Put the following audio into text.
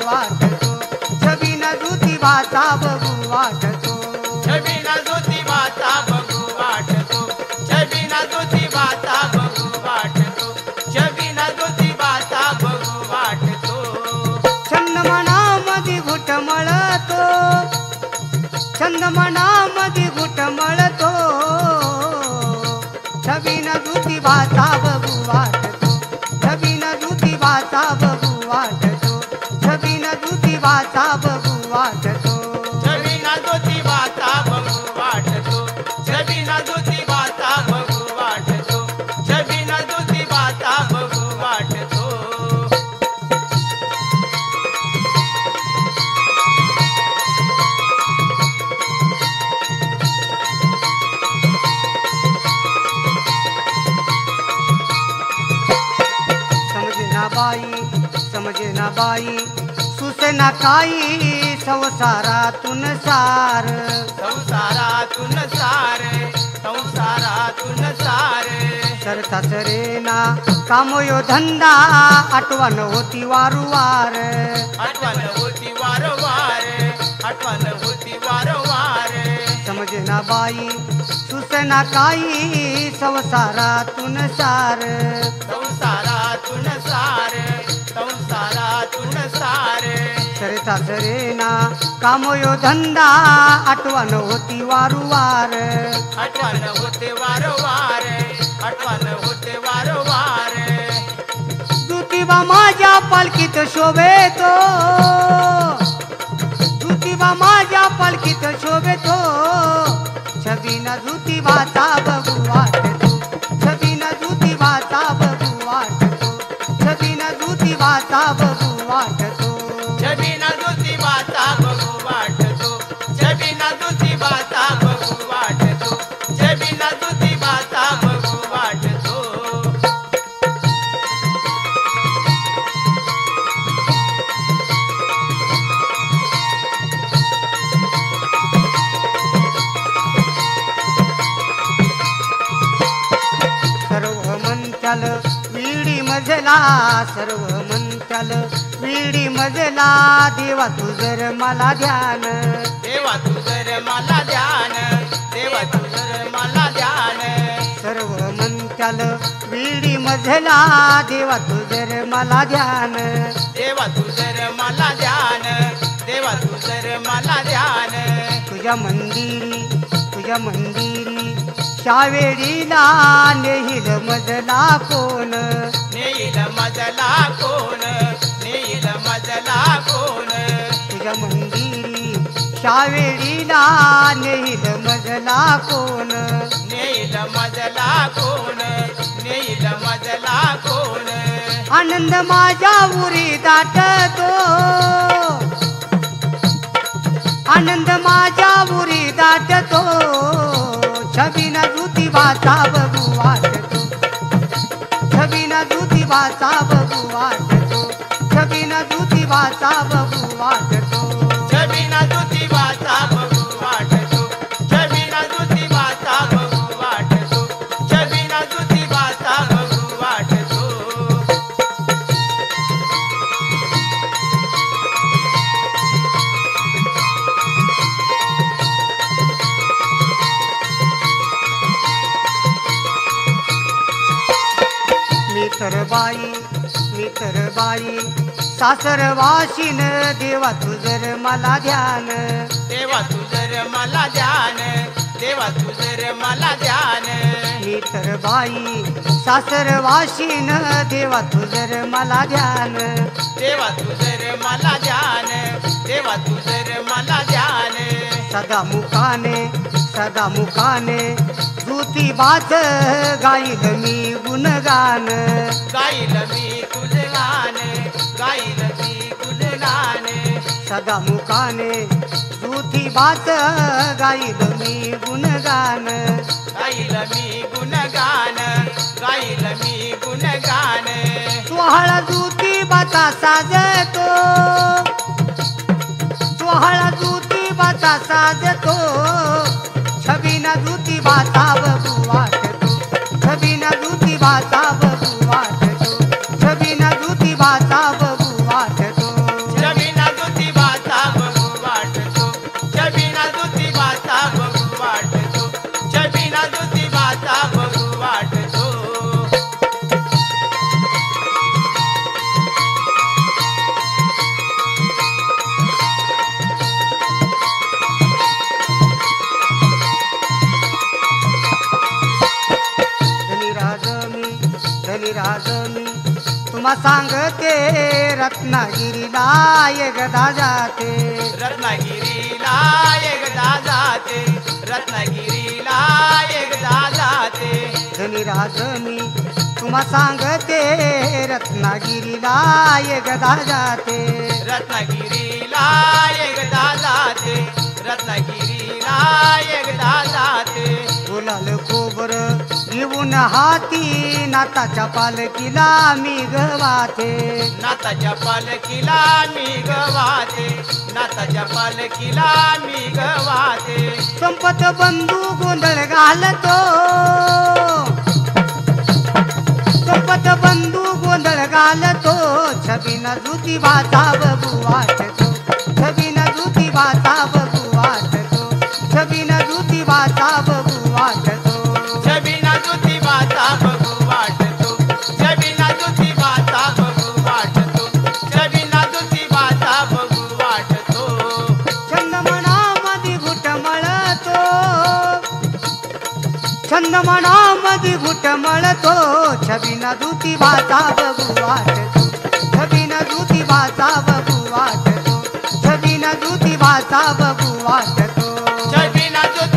वाटतो छबिना ज्योतिबाचा बघू वाटतो छबिना ज्योतिबाचा बघू वाटतो छबिना ज्योतिबाचा बघू वाटतो छबिना ज्योतिबाचा बघू वाटतो छंद मनामध्ये घुटमळतो छंद मनामध्ये घुटमळतो छबिना ज्योतिबाचा बघू वाटतो छबिना ज्योतिबाचा बघू वाटतो छबिना ज्योतिबाचा बघू वाटतो छबिना ज्योतिबाचा बघू वाटतो छबिना ज्योतिबाचा बघू वाटतो छबिना ज्योतिबाचा बघू वाटतो समजेना बाई सुसेना काही संसारातून सार संसारातून सारे सरताच रेना कामयो धंदा आठवण होती वारंवार आठवण होती वारंवार आठवण होती वारंवार समजेना बाई सुसेना काही संसारातून सार संसारातून सारे सरताच रेना कामयो धंदा आठवण होती वारंवार आठवण होते वारंवार आठवण होते वारंवार ज्योतिबा माझ्या पालखीत शोभेतो ज्योतिबा माझ्या पालखीत शोभेतो छबिना ज्योतिबाचा बघू वाटतो छबिना ज्योतिबाचा बघू वाटतो छबिना ज्योतिबाचा बघू वाटतो छबिना ज्योतिबाचा बघू वाटतो छबिना ज्योतिबाचा बघू वाटतो छबिना ज्योतिबाचा बघू वाटतो सर्व म्हणत्याल विडी मजला सर्व म्हणत्याल विडी मजला देवा तू जर मला ध्यान देवा तू जर मला ध्यान देवा तू जर मला ध्यान सर्व म्हणत्याल विडी मजला देवा तू जर मला ध्यान देवा तू जर मला ध्यान देवा तू जर मला ध्यान तुझ्या मंदिरी शावेडीला नेहिल मजला कोण नेईल मजला कोण नेईल मजला कोण तुझ्या मंदिरी शावेडीला नेहिल मजला कोण नेईल मजला कोण नेईल मजला कोण आनंद माझ्या उरी दाटतो आनंद माझ्या उरी दाटतो छबिना ज्योतिबाचा बघू वाटतो छबिना ज्योतिबाचा बघू वाटतो छबिना ज्योतिबाचा बघू वाटतो छबिना ज्योतिबाचा बघू वाटतो छबिना ज्योतिबाचा बघू वाटतो छबिना ज्योतिबाचा बघू वाटतो मी तर बाई सासर वाशिन देवा तू जर मला ध्यान देवा तू जर मला ध्यान देवा तू जर मला ध्यान मी तर बाई सासर वाशिन देवा तू जर मला ध्यान देवा तू जर मला ध्यान देवा तू जर मला ध्यान सदा मुकाने ज्योतिबाच गाईल मी गुणगान गाईल मी तुझे गाण गाईल मी तुझे गाण सदा मुकाने ज्योतिबाच गाईल मी गुणगान गाईल मी गुणगान गाईल मी गुणगान सोहळा ज्योतिबाचा साजतो सोहळा ज्योतिबाचा साजतो छबिना ज्योतिबाचा बघू वाटतो छबिना ज्योतिबाचा बघू वाटतो छबिना ज्योतिबाचा बघू वाटतो छबिना तुम्हा सांगते रत्नागिरीला एकदा जाते रत्नागिरीला एकदा जाते रत्नागिरीला एकदा जाते धनीराज मी तुम्हा सांगते रत्नागिरीला एकदा जाते रत्नागिरीला एकदा जाते रत्नागिरीला एकदा जाते गुलाल खोबर घेऊन हाती नाताच्या पालखीला मी गवाते नाताच्या पालखीला मी गवाते नाताच्या पालखीला मी गवाते संपत बंधू गोंधळ घालतो संपत बंधू गोंधळ घालतो छबीना जुती भाता बघू वाटतो छबीना जुती भाता बघू वाटतो छबीना जुती भाता बघू वाटतो छबीना जुती भाता बघू वाटतो छबीना जुती भाता बघू वाटतो छबीना जुती भाता बघू वाटतो छंद मनामध्ये घुटमळतो छंद मनामध्ये घुटमळतो छबीना जुती भाता बघू वाटतो छबीना जुती भाता बघू वाटतो छबीना जुती भाता बघू वाटतो छबीना जुती